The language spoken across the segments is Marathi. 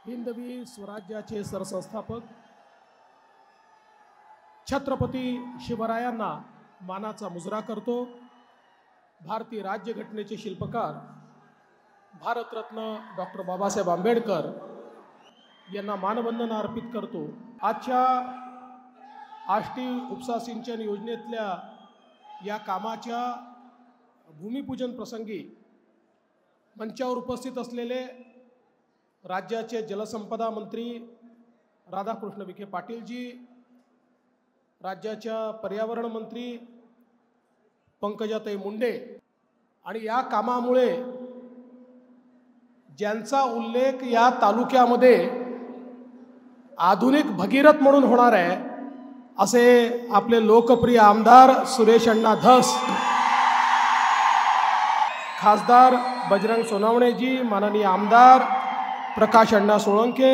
हिंदवी स्वराज्याचे सरसंस्थापक छत्रपती शिवरायांना मानाचा मुजरा करतो। भारतीय राज्यघटनेचे शिल्पकार भारतरत्न डॉक्टर बाबासाहेब आंबेडकर यांना मानवंदना अर्पित करतो। आजच्या आष्टी उपसा सिंचन योजनेतल्या या कामाच्या भूमिपूजन प्रसंगी मंचावर उपस्थित असलेले राज्याचे जलसंपदा मंत्री राधाकृष्ण विखे पाटीलजी, राज्याच्या पर्यावरण मंत्री पंकजाताई मुंडे आणि या कामामुळे ज्यांचा उल्लेख या तालुक्यामध्ये आधुनिक भगीरथ म्हणून होणार आहे असे आपले लोकप्रिय आमदार सुरेश अण्णा धस, खासदार बजरंग सोनवणेजी, माननीय आमदार प्रकाश अण्णा सोळंके,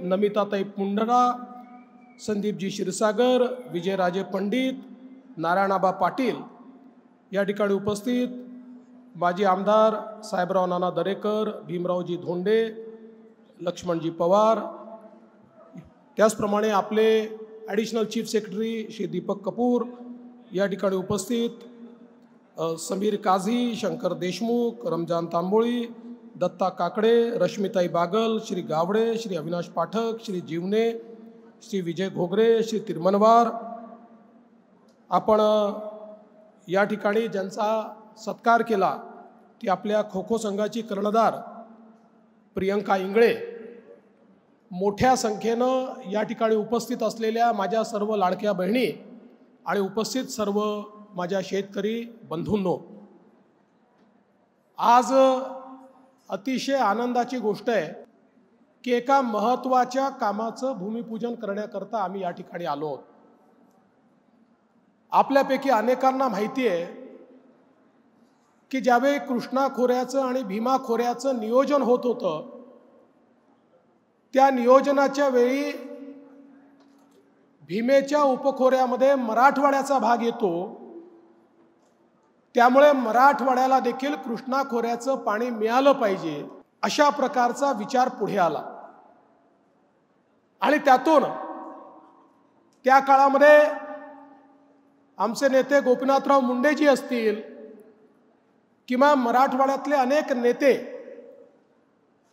नमिताताई पुंडरा, संदीपजी क्षीरसागर, विजयराजे पंडित, नारायणाबा पाटील, या ठिकाणी उपस्थित माजी आमदार साहेबराव नाना दरेकर, भीमरावजी धोंडे, लक्ष्मणजी पवार, त्याचप्रमाणे आपले additional chief secretary Shri Deepak Kapoor, या ठिकाणी उपस्थित समीर काझी, शंकर देशमुख, रमजान तांबोळी, दत्ता काकडे, रश्मिताई बागल, श्री गावडे, श्री अविनाश पाठक, श्री जीवने, श्री विजय घोगरे, श्री तिरमनवार, आपण या ठिकाणी ज्यांचा सत्कार केला ती आपल्या खो खो संघाची कर्णधार प्रियंका इंगळे, मोठ्या संख्येनं या ठिकाणी उपस्थित असलेल्या माझ्या सर्व लाडक्या बहिणी आणि उपस्थित सर्व माझ्या शेतकरी बंधूंनो, आज अतिशय आनंदाची गोष्ट आहे की एका महत्त्वाच्या कामाचं भूमिपूजन करण्याकरता आम्ही या ठिकाणी आलो आहोत। आपल्यापैकी अनेकांना माहिती आहे की ज्यावेळी कृष्णा खोऱ्याचं आणि भीमा खोऱ्याचं नियोजन होत होतं त्या नियोजनाच्या वेळी भीमेच्या उपखोऱ्यामध्ये मराठवाड्याचा भाग येतो, त्यामुळे मराठवाड्याला देखील कृष्णा खोऱ्याचं पाणी मिळालं पाहिजे अशा प्रकारचा विचार पुढे आला आणि त्यातून त्या काळामध्ये आमचे नेते गोपीनाथराव मुंडेजी असतील किंवा मराठवाड्यातले अनेक नेते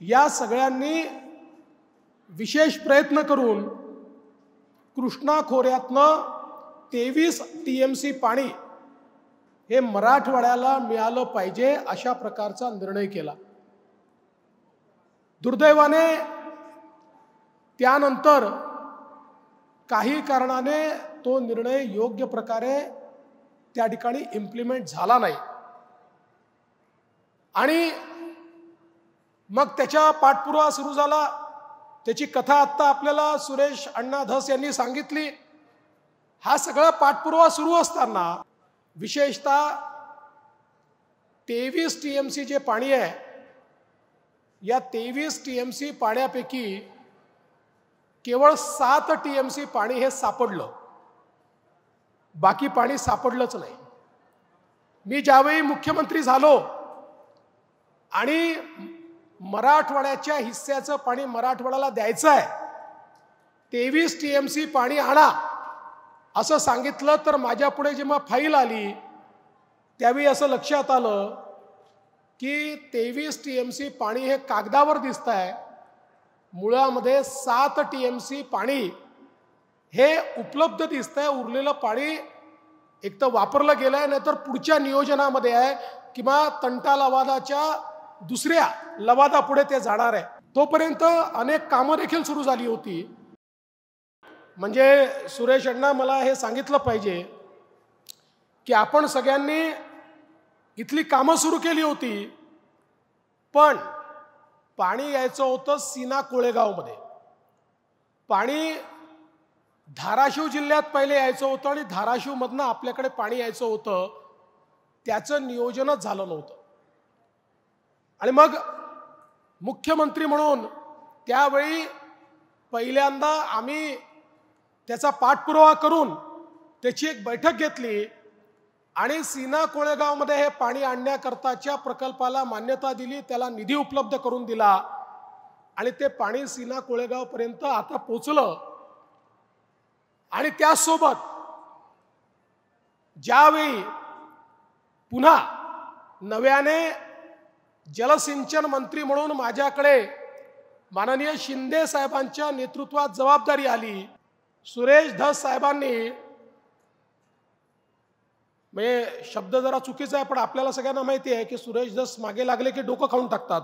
या सगळ्यांनी विशेष प्रयत्न करून कृष्णा खोऱ्यातनं 23 TMC पाणी हे मराठवाड्याला मिळालं पाहिजे अशा प्रकारचा निर्णय केला। दुर्दैवाने त्यानंतर काही कारणाने तो निर्णय योग्य प्रकारे त्या ठिकाणी इम्प्लिमेंट झाला नाही आणि मग त्याच्या पाठपुरावा सुरू झाला। त्याची कथा आत्ता आपल्याला सुरेश अण्णा धस यांनी सांगितली। हा सगळा पाठपुरावा सुरू असताना विशेषतः 23 TMC जे पाणी आहे या 23 TMC पाण्यापैकी केवळ 7 TMC पाणी हे सापडलं, बाकी पाणी सापडलंच नाही। मी ज्यावेळी मुख्यमंत्री झालो आणि मराठवाड्याच्या हिस्स्याचं पाणी मराठवाड्याला द्यायचं आहे, 23 TMC पाणी आणा असं सांगितलं तर माझ्या पुढे जेव्हा फाईल आली त्यावेळी असं लक्षात आलं की 23 TMC पाणी हे कागदावर दिसत आहे, मुळामध्ये 7 TMC पाणी हे उपलब्ध दिसत आहे। उरलेलं पाणी एक तर वापरलं गेलं आहे, नाहीतर पुढच्या नियोजनामध्ये आहे किंवा तंटा लवादाच्या दुसऱ्या लवादापुढे ते जाणार आहे। तोपर्यंत अनेक कामं देखील सुरू झाली होती। म्हणजे सुरेश अण्णा मला हे सांगितलं पाहिजे की आपण सगळ्यांनी इथली कामं सुरू केली होती, पण पाणी यायचं होतं सीना कोळेगावमध्ये, पाणी धाराशिव जिल्ह्यात पहिले यायचं होतं आणि धाराशिवमधनं आपल्याकडे पाणी यायचं होतं, त्याचं नियोजनच झालं नव्हतं। आणि मग मुख्यमंत्री म्हणून त्यावेळी पहिल्यांदा आम्ही त्याचा पाठपुरावा करून त्याची एक बैठक घेतली आणि सीना कोळेगावमध्ये हे पाणी आणण्याकरताच्या प्रकल्पाला मान्यता दिली, त्याला निधी उपलब्ध करून दिला आणि ते पाणी सीना कोळेगाव पर्यंत आता पोचलं। आणि त्यासोबत ज्यावेळी पुन्हा नव्याने जलसिंचन मंत्री म्हणून माझ्याकडे माननीय शिंदे साहेबांच्या नेतृत्वात जबाबदारी आली, सुरेश धस साहेबांनी, म्हणजे शब्द जरा चुकीचा आहे पण आपल्याला सगळ्यांना माहिती आहे की सुरेश धस मागे लागले की डोकं खाऊन टाकतात,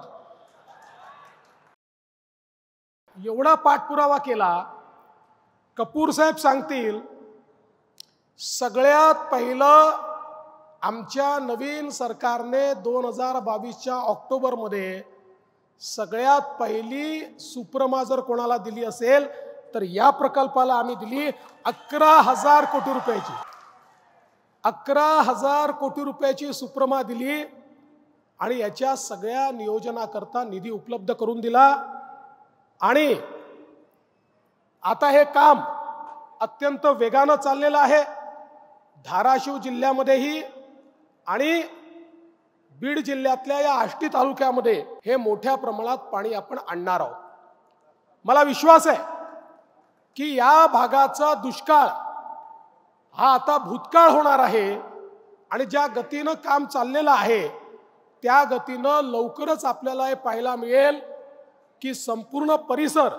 एवढा पाठपुरावा केला। कपूर साहेब सांगतील, सगळ्यात पहिलं आमच्या नवीन सरकारने 2022च्या ऑक्टोबरमध्ये सगळ्यात पहिली सुप्रमा जर कोणाला दिली असेल तर या प्रकल्पाला आम्ही दिली 11,000 कोटी रुपयाची। 11,000 कोटी रुपयाची सुप्रमा दिली आणि याच्या सगळ्या नियोजनाकरता निधी उपलब्ध करून दिला। आणि आता हे काम अत्यंत वेगानं चाललेलं आहे। धाराशिव जिल्ह्यामध्येही आणि बीड जिल्ह्यातल्या या आष्टी तालुक्यामध्ये हे मोठ्या प्रमाणात पाणी आपण आणणार आहोत। मला विश्वास आहे की या भागाचा दुष्काळ हा आता भूतकाळ होणार आहे आणि ज्या गतीनं काम चाललेलं आहे त्या गतीनं लवकरच आपल्याला हे पाहायला मिळेल की संपूर्ण परिसर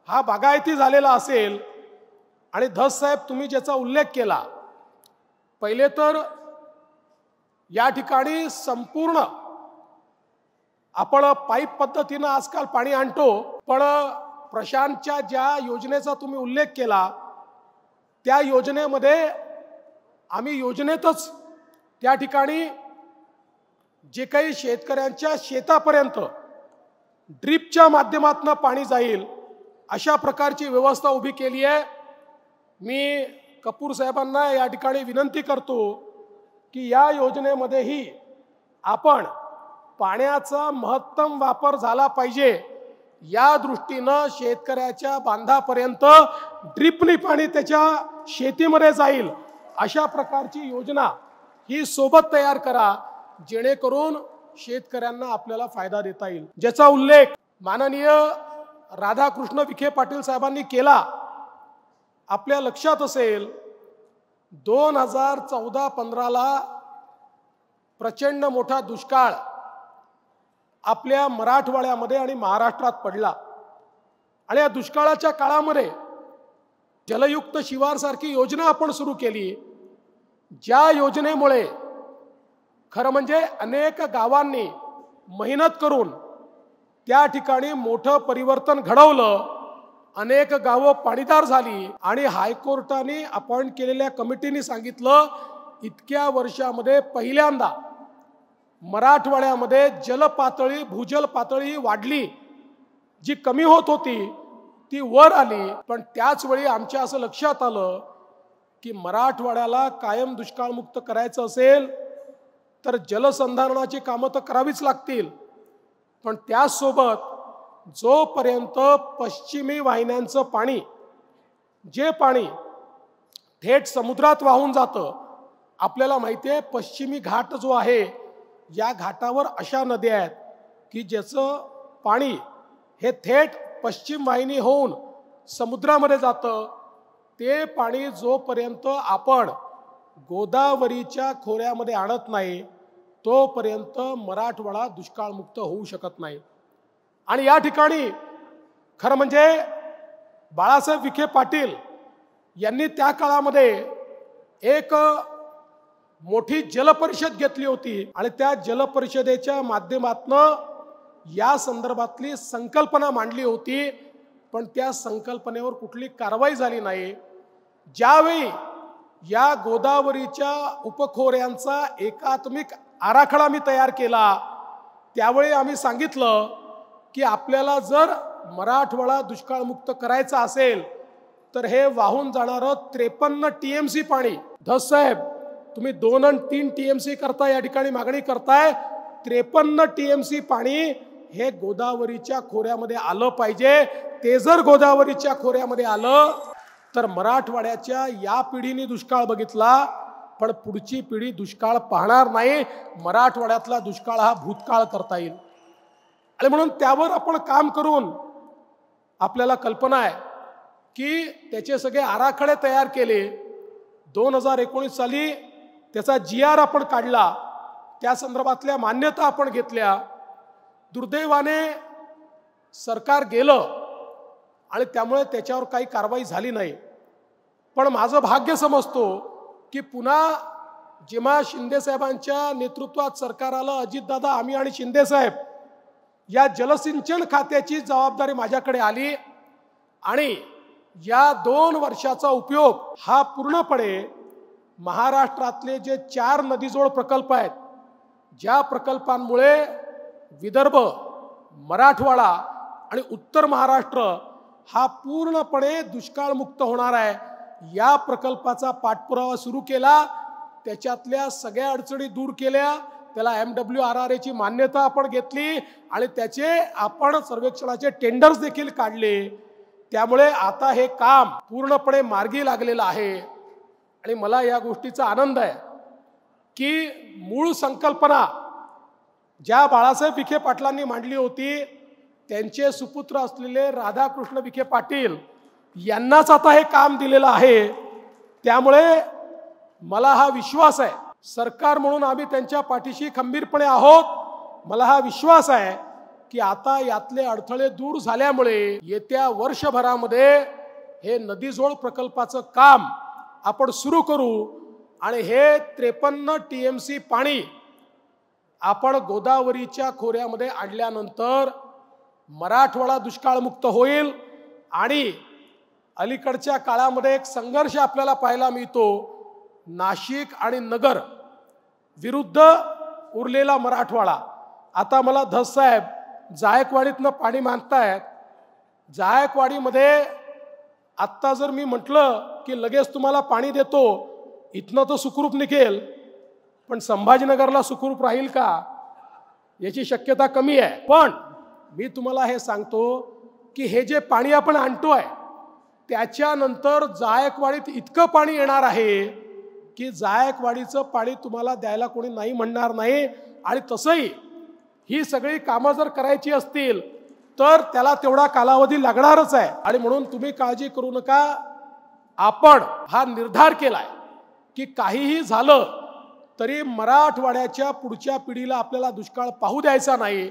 हा बागायती झालेला असेल। आणि धस साहेब तुम्ही ज्याचा उल्लेख केला, पहिले तर या ठिकाणी संपूर्ण आपण पाईप पद्धतीनं आजकाल पाणी आणतो, पण प्रशांतच्या ज्या योजनेचा तुम्ही उल्लेख केला त्या योजनेमध्ये आम्ही योजनेतच त्या ठिकाणी जे काही शेतकऱ्यांच्या शेतापर्यंत ड्रिपच्या माध्यमातून पाणी जाईल अशा प्रकारची व्यवस्था उभी केली आहे। मी कपूर साहेबांना या ठिकाणी विनंती करतो की या योजनेमध्येही आपण पाण्याचा महत्तम वापर झाला पाहिजे या दृष्टीनं शेतकऱ्याच्या बांधापर्यंत ड्रिपनी पाणी त्याच्या शेतीमध्ये जाईल अशा प्रकारची योजना ही सोबत तयार करा, जेणेकरून शेतकऱ्यांना आपल्याला फायदा देता येईल। ज्याचा उल्लेख माननीय राधाकृष्ण विखे पाटील साहेबांनी केला, आपल्या लक्षात असेल 2014-15ला प्रचंड मोठा दुष्काळ आपल्या मराठवाड्यामध्ये आणि महाराष्ट्रात पडला आणि या दुष्काळाच्या काळामध्ये जलयुक्त शिवार सारखी योजना आपण सुरू केली, ज्या योजनेमुळे खरं म्हणजे अनेक गावांनी मेहनत करून त्या ठिकाणी मोठं परिवर्तन घडवलं, अनेक गावं पाणीदार झाली आणि हायकोर्टाने अपॉइंट केलेल्या कमिटीने सांगितलं इतक्या वर्षामध्ये पहिल्यांदा मराठवाड्यामध्ये जलपातळी भूजल पातळी वाढली, जी कमी होत होती ती वर आली। पण त्याच वेळी आमच्या असं लक्षात आलं की मराठवाड्याला कायम दुष्काळमुक्त करायचं असेल तर जलसंधारणाची कामं तर करावीच लागतील, पण त्यासोबत जोपर्यंत पश्चिमी वाहिन्यांचं पाणी, जे पाणी थेट समुद्रात वाहून जातं, आपल्याला माहिती आहे पश्चिमी घाट जो आहे या घाटावर अशा नद्या आहेत की ज्याचं पाणी हे थेट पश्चिम वाहिनी होऊन समुद्रामध्ये जातं। ते पाणी जोपर्यंत आपण गोदावरीच्या खोऱ्यामध्ये आणत नाही तोपर्यंत मराठवाडा दुष्काळमुक्त होऊ शकत नाही। आणि या ठिकाणी खरं म्हणजे बाळासाहेब विखे पाटील यांनी त्या काळामध्ये एक मोठी जलपरिषद घेतली होती आणि त्या जलपरिषदेच्या माध्यमातून या संदर्भातली संकल्पना मांडली होती, पण त्या संकल्पनेवर कुठली कारवाई झाली नाही। ज्यावेळी या गोदावरीच्या उपखोऱ्यांचा एकात्मिक आराखडा मी तयार केला त्यावेळी आम्ही सांगितलं की आपल्याला जर मराठवाडा दुष्काळमुक्त करायचा असेल तर हे वाहून जाणारं 53 TMC पाणी, धस साहेब तुम्ही 2 आणि 3 TMC करता या ठिकाणी मागणी करताय, 53 TMC पाणी हे गोदावरीच्या खोऱ्यामध्ये आलं पाहिजे। ते जर गोदावरीच्या खोऱ्यामध्ये आलं तर मराठवाड्याच्या या पिढीने दुष्काळ बघितला, पण पुढची पिढी दुष्काळ पाहणार नाही। मराठवाड्यातला दुष्काळ हा भूतकाळ करता येईल। आणि म्हणून त्यावर आपण काम करून आपल्याला कल्पना आहे की त्याचे सगळे आराखडे तयार केले. 2019 साली त्याचा GR आपण काढला, त्या संदर्भातल्या मान्यता आपण घेतल्या. दुर्दैवाने सरकार गेलं आणि त्यामुळे त्याच्यावर काही कारवाई झाली नाही. पण माझं भाग्य समजतो की पुन्हा जेव्हा शिंदे साहेबांच्या नेतृत्वात सरकार आलं, अजितदादा, आम्ही आणि शिंदे साहेब, या जलसिंचन खात्याची जबाबदारी माझ्याकडे आली आणि या 2 वर्षाचा उपयोग हा पूर्णपणे महाराष्ट्रातले जे 4 नदीजोड प्रकल्प आहेत, ज्या प्रकल्पांमुळे विदर्भ, मराठवाडा आणि उत्तर महाराष्ट्र हा पूर्णपणे दुष्काळमुक्त होणार आहे, या प्रकल्पाचा पाठपुरावा सुरू केला. त्याच्यातल्या सगळ्या अडचणी दूर केल्या. त्याला MWRRA ची मान्यता आपण घेतली आणि त्याचे आपण सर्वेक्षणाचे टेंडर्स देखील काढले. त्यामुळे आता हे काम पूर्णपणे मार्गी लागलेलं आहे. आणि मला या गोष्टीचा आनंद आहे की मूळ संकल्पना ज्या बाळासाहेब विखे पाटलांनी मांडली होती, त्यांचे सुपुत्र असलेले राधाकृष्ण विखे पाटील यांनाच आता हे काम दिलेलं आहे. त्यामुळे मला हा विश्वास आहे, सरकार म्हणून आम्ही त्यांच्या पाठीशी खंबीरपणे आहोत. मला हा विश्वास आहे की आता यातले अडथळे दूर झाल्यामुळे येत्या वर्षभरामध्ये हे नदीजोड प्रकल्पाचं काम आपण सुरू करू आणि हे 53 TMC पाणी आपण गोदावरीच्या खोऱ्यामध्ये आणल्यानंतर मराठवाडा दुष्काळमुक्त होईल. आणि अलीकडच्या काळामध्ये एक संघर्ष आपल्याला पाहायला मिळतो, नाशिक आणि नगर विरुद्ध उरलेला मराठवाडा. आता मला धस साहेब जायकवाडीतनं पाणी मागतायत. जायकवाडीमध्ये आत्ता जर मी म्हटलं की लगेच तुम्हाला पाणी देतो, इथनं तर सुखरूप निघेल, पण संभाजीनगरला सुखरूप राहील का याची शक्यता कमी आहे. पण मी तुम्हाला हे सांगतो की हे जे पाणी आपण आणतोय त्याच्यानंतर जायकवाडीत इतकं पाणी येणार आहे की जायकवाडीचं पाणी तुम्हाला द्यायला कोणी नाही म्हणणार नाही. आणि तसंही ही सगळी कामं जर करायची असतील तर त्याला तेवढा कालावधी लागणारच आहे. आणि म्हणून तुम्ही काळजी करू नका. आपण हा निर्धार केलाय की काहीही झालं तरी मराठवाड्याच्या पुढच्या पिढीला आपल्याला दुष्काळ पाहू द्यायचा नाही.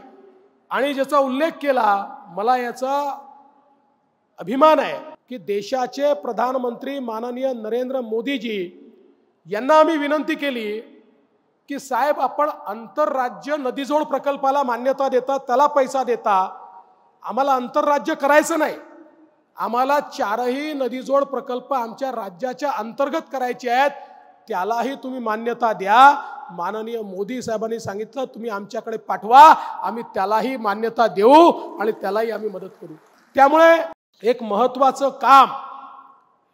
आणि ज्याचा उल्लेख केला, मला याचा अभिमान आहे की देशाचे प्रधानमंत्री माननीय नरेंद्र मोदीजी यांना आम्ही विनंती केली की साहेब, आपण आंतरराज्य नदीजोड प्रकल्पाला मान्यता देता, त्याला पैसा देता, आम्हाला आंतरराज्य करायचं नाही. आम्हाला 4ही नदीजोड प्रकल्प आमच्या राज्याच्या अंतर्गत करायचे आहेत, त्यालाही तुम्ही मान्यता द्या. माननीय मोदी साहेबांनी सांगितलं तुम्ही आमच्याकडे पाठवा, आम्ही त्यालाही मान्यता देऊ आणि त्यालाही आम्ही मदत करू. त्यामुळे एक महत्त्वाचं काम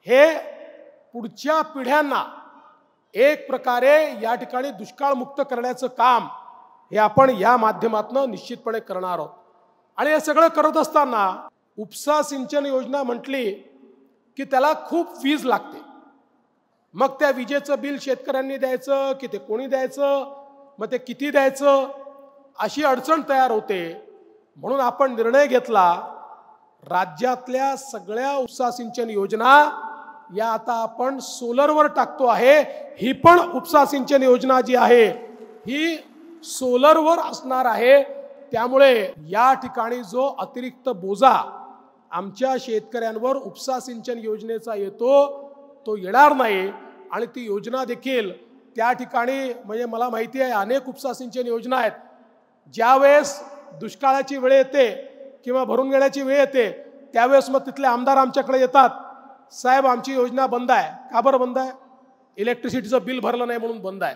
हे पुढच्या पिढ्यांना एक प्रकारे या ठिकाणी दुष्काळमुक्त करण्याचं काम हे आपण या माध्यमातून निश्चितपणे करणार आहोत. आणि हे सगळं करत असताना उपसा सिंचन योजना म्हटली की त्याला खूप वीज लागते. मग त्या विजेचं बिल शेतकऱ्यांनी द्यायचं की ते कोणी द्यायचं, मग ते किती द्यायचं, अशी अडचण तयार होते. म्हणून आपण निर्णय घेतला, राज्यातल्या सगळ्या उपसा सिंचन योजना या आता आपण सोलरवर टाकतो आहे. ही पण उपसा सिंचन योजना जी आहे ही सोलरवर असणार आहे. त्यामुळे या ठिकाणी जो अतिरिक्त बोजा आमच्या शेतकऱ्यांवर उपसा सिंचन योजनेचा येतो तो येणार नाही. आणि ती योजना देखील त्या ठिकाणी, म्हणजे मला माहिती आहे अनेक उपसा सिंचन योजना आहेत, ज्यावेळेस दुष्काळाची वेळ येते किंवा भरून घेण्याची वेळ येते त्यावेळेस मग तिथले आमदार आमच्याकडे येतात, साहेब आमची योजना बंद आहे. का बरं बंद आहे? इलेक्ट्रिसिटीचं बिल भरलं नाही म्हणून बंद आहे.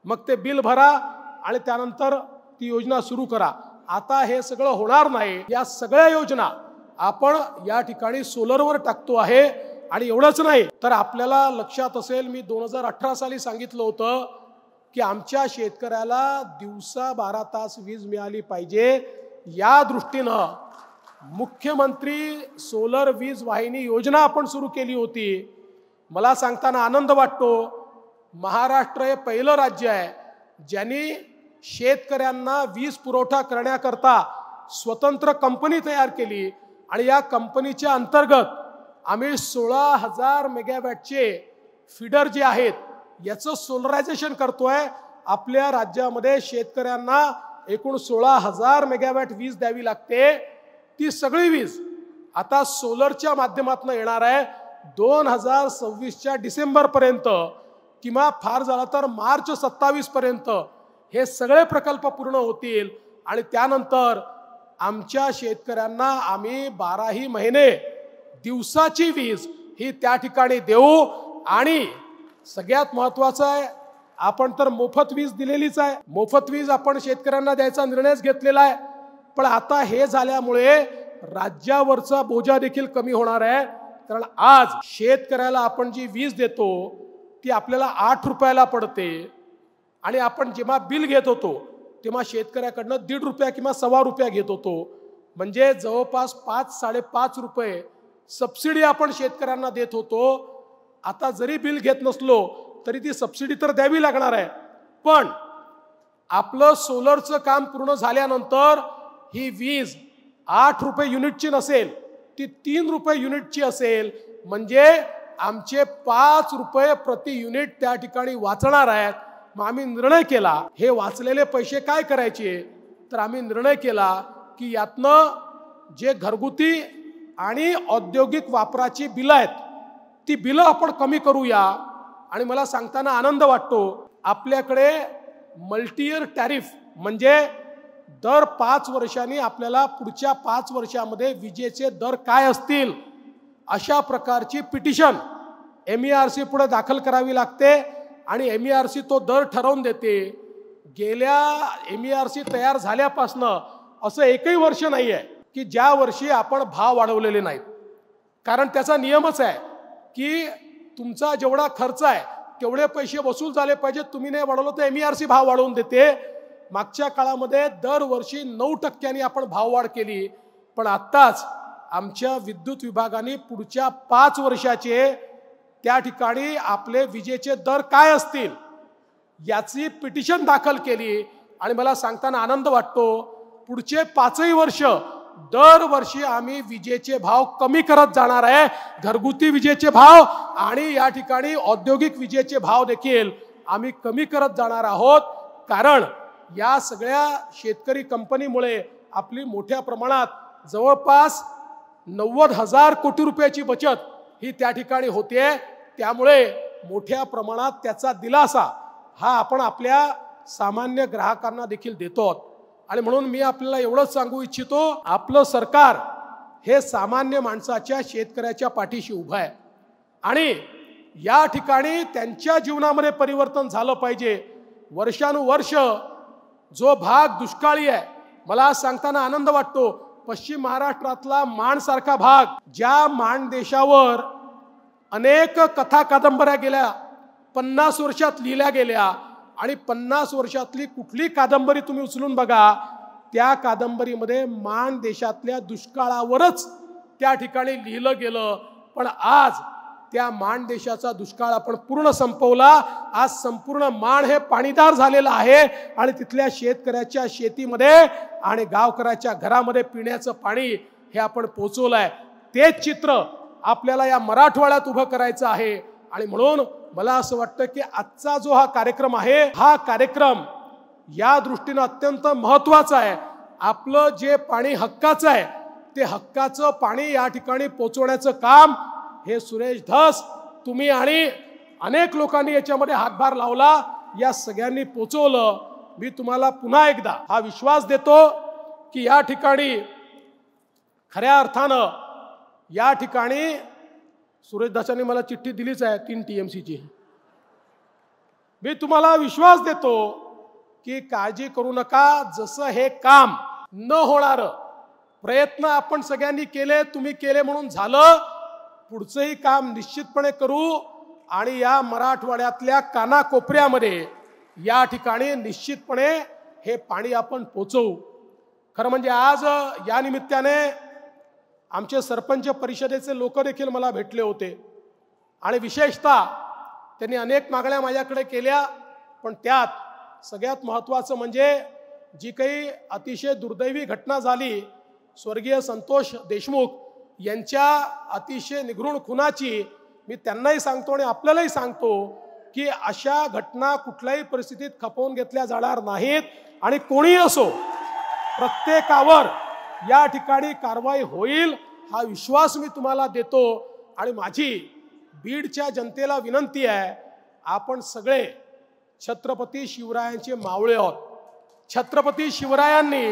मग ते बिल भरा आणि त्यानंतर ती योजना सुरू करा. आता हे सगळं होणार नाही. या सगळ्या योजना आपण या ठिकाणी सोलरवर टाकतो आहे. आणि एवढंच नाही तर आपल्याला लक्षात असेल, मी 2018 साली सांगितलं होतं की आमच्या शेतकऱ्याला दिवसा 12 तास वीज मिळाली पाहिजे. या दृष्टीनं मुख्यमंत्री सोलर वीज वाहिनी योजना आपण सुरू केली होती. मला सांगताना आनंद वाटतो, महाराष्ट्र हे पहिलं राज्य आहे ज्यांनी शेतकऱ्यांना वीज पुरवठा करण्याकरता स्वतंत्र कंपनी तयार केली आणि या कंपनीच्या अंतर्गत आम्ही 16,000 मेगावॅटचे फीडर जे आहेत याचं सोलरायझेशन करतोय। आपल्या राज्यामध्ये शेतकऱ्यांना एकूण 16,000 मेगावॅट वीज द्यावी लागते। ती सगळी वीज आता सोलरच्या माध्यमातून येणार आहे। 2026च्या डिसेंबर पर्यंत किंवा फार झाला तर मार्च 27 पर्यंत हे सगळे प्रकल्प पूर्ण होतील आणि त्यानंतर आमच्या शेतकऱ्यांना आम्ही 12ही महिने दिवसाची वीज ही त्या ठिकाणी देऊ। आणि सगळ्यात महत्त्वाचं आहे, आपण तर मोफत वीज दिलेलीच आहे, मोफत वीज आपण शेतकऱ्यांना द्यायचा निर्णयच घेतलेला आहे। पण आता हे झाल्यामुळे राज्यावरचा बोजा देखील कमी होणार आहे, कारण आज शेतकऱ्याला आपण जी वीज देतो ती आपल्याला 8 रुपयाला पडते आणि आपण जेव्हा बिल घेत होतो तेव्हा शेतकऱ्याकडनं 1.5 रुपया किंवा 1.25 रुपया घेत होतो, म्हणजे जवळपास 5-5.5 रुपये सबसिडी आपण शेतकऱ्यांना देत होतो। आता जरी बिल घेत नसलो तरी ती सबसिडी तर द्यावी लागणार आहे, पण आपलं सोलरचं काम पूर्ण झाल्यानंतर ही वीज 8 रुपये युनिटची नसेल, ती 3 रुपये युनिटची असेल, म्हणजे आमचे 5 रुपये प्रति युनिट त्या ठिकाणी वाचणार आहेत। मग आम्ही निर्णय केला हे वाचलेले पैसे काय करायचे, तर आम्ही निर्णय केला की यातनं जे घरगुती आणि औद्योगिक वापराची बिलं आहेत ती बिलं आपण कमी करूया। आणि मला सांगताना आनंद वाटतो, आपल्याकडे मल्टी इयर टॅरिफ म्हणजे दर 5 वर्षांनी आपल्याला पुढच्या 5 वर्षांमध्ये विजेचे दर काय असतील अशा प्रकारची पिटिशन MERC पुढे दाखल करावी लागते आणि MERC तो दर ठरवून देते। गेल्या MERC तयार झाल्यापासनं असं एकही वर्ष नाही आहे की ज्या वर्षी आपण भाव वाढवलेले नाहीत, कारण त्याचा नियमच आहे की तुमचा जेवढा खर्च आहे तेवढे पैसे वसूल झाले पाहिजेत। तुम्ही नाही वाढवलं तर MERC भाव वाढवून देते। मागच्या काळामध्ये दरवर्षी 9% आपण भाववाढ केली, पण आत्ताच आमच्या विद्युत विभागाने पुढच्या 5 वर्षाचे त्या ठिकाणी आपले विजेचे दर काय असतील याची पिटिशन दाखल केली आणि मला सांगताना आनंद वाटतो, पुढचे 5ही वर्ष दरवर्षी आम्ही विजेचे भाव कमी करत जाणार आहे। घरगुती विजेचे भाव आणि या ठिकाणी औद्योगिक विजेचे भाव देखील आम्ही कमी करत जाणार आहोत, कारण या सगळ्या शेतकरी कंपनीमुळे आपली मोठ्या प्रमाणात जवळपास 90,000 कोटी रुपयाची बचत ही त्या ठिकाणी होते। त्यामुळे मोठ्या प्रमाणात त्याचा दिलासा हा आपण आपल्या सामान्य ग्राहकांना देखील देतो। आणि म्हणून मी आपल्याला एवढंच सांगू इच्छितो, आपलं सरकार हे सामान्य माणसाच्या शेतकऱ्याच्या पाठीशी उभं आहे आणि या ठिकाणी त्यांच्या जीवनामध्ये परिवर्तन झालं पाहिजे। वर्षानुवर्ष जो भाग दुष्काळी आहे, मला आज सांगताना आनंद वाटतो, पश्चिम महाराष्ट्रातला माणसारखा भाग, ज्या माण देशावर अनेक कथा कादंबऱ्या गेल्या, 50 वर्षात लिहिल्या गेल्या आणि 50 वर्षातली कुठली कादंबरी तुम्ही उचलून बघा, त्या कादंबरीमध्ये माण देशातल्या दुष्काळावरच त्या ठिकाणी लिहिलं गेलं। पण आज त्या माण देशाचा दुष्काळ आपण पूर्ण संपवला। आज संपूर्ण माण हे पाणीदार झालेलं आहे आणि तिथल्या शेतकऱ्याच्या शेतीमध्ये आणि गावकऱ्याच्या घरामध्ये पिण्याचं पाणी हे आपण पोहोचवलंय। तेच चित्र आपल्याला या मराठवाड्यात उभं करायचं आहे आणि म्हणून मला असं वाटतं की आजचा जो हा कार्यक्रम आहे, हा कार्यक्रम या दृष्टीने अत्यंत महत्त्वाचा आहे। आपलं जे पाणी हक्काचं आहे ते हक्काचं पाणी या ठिकाणी पोहोचवण्याचं काम हे सुरेश धस, तुम्ही आणि अनेक लोकांनी याच्यामध्ये हातभार लावला, या सगळ्यांनी पोहोचवलं। मी तुम्हाला पुन्हा एकदा हा विश्वास देतो की या ठिकाणी खऱ्या अर्थानं या ठिकाणी सुरेश दासांनी मला चिठ्ठी दिलीच आहे 3 TMC ची। मी तुम्हाला विश्वास देतो की काळजी करू नका, जसं हे काम न होणार प्रयत्न आपण सगळ्यांनी केले, तुम्ही केले म्हणून झालं, पुढचंही काम निश्चितपणे करू आणि या मराठवाड्यातल्या कानाकोपऱ्यामध्ये या ठिकाणी निश्चितपणे हे पाणी आपण पोहोचवू। खरं म्हणजे आज या निमित्ताने आमचे सरपंच परिषदेचे लोक देखील मला भेटले होते आणि विशेषतः त्यांनी अनेक मागण्या माझ्याकडे केल्या, पण त्यात सगळ्यात महत्त्वाचं म्हणजे जी काही अतिशय दुर्दैवी घटना झाली स्वर्गीय संतोष देशमुख यांच्या अतिशय निगृण खुनाची, मी त्यांनाही सांगतो आणि आपल्यालाही सांगतो की अशा घटना कुठल्याही परिस्थितीत खपवून घेतल्या जाणार नाहीत आणि कोणी असो प्रत्येकावर या ठिकाणी कारवाई होईल हा विश्वास मी तुम्हाला देतो। आणि माझी बीडच्या जनतेला विनंती आहे, आपण सगळे छत्रपती शिवरायांचे मावळे आहोत। छत्रपती शिवरायांनी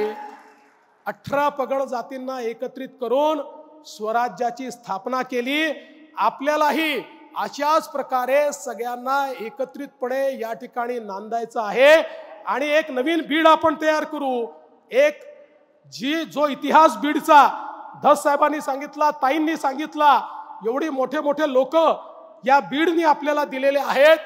18 पगड जातींना एकत्रित करून स्वराज्याची स्थापना केली। आपल्यालाही अशाच प्रकारे सगळ्यांना एकत्रितपणे या ठिकाणी नांदायचं आहे आणि एक नवीन बीड आपण तयार करू। एक जो इतिहास बीडचा धस साहेबांनी सांगितला, ताईंनी सांगितला, एवढी मोठे मोठे लोक या बीडनी आपल्याला दिलेले आहेत,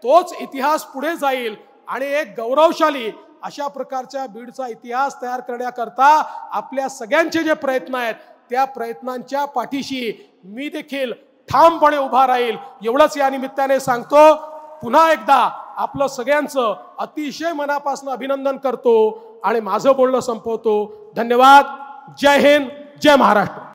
तोच इतिहास पुढे जाईल आणि एक गौरवशाली अशा प्रकारच्या बीडचा इतिहास तयार करण्याकरता आपल्या सगळ्यांचे जे प्रयत्न आहेत त्या प्रयत्नांच्या पाठीशी मी देखील ठामपणे उभा राहील एवढंच या निमित्ताने सांगतो। पुन्हा एकदा आपलं सगळ्यांचं अतिशय मनापासून अभिनंदन करतो आणि माझं बोलणं संपवतो। धन्यवाद। जय हिंद, जय महाराष्ट्र।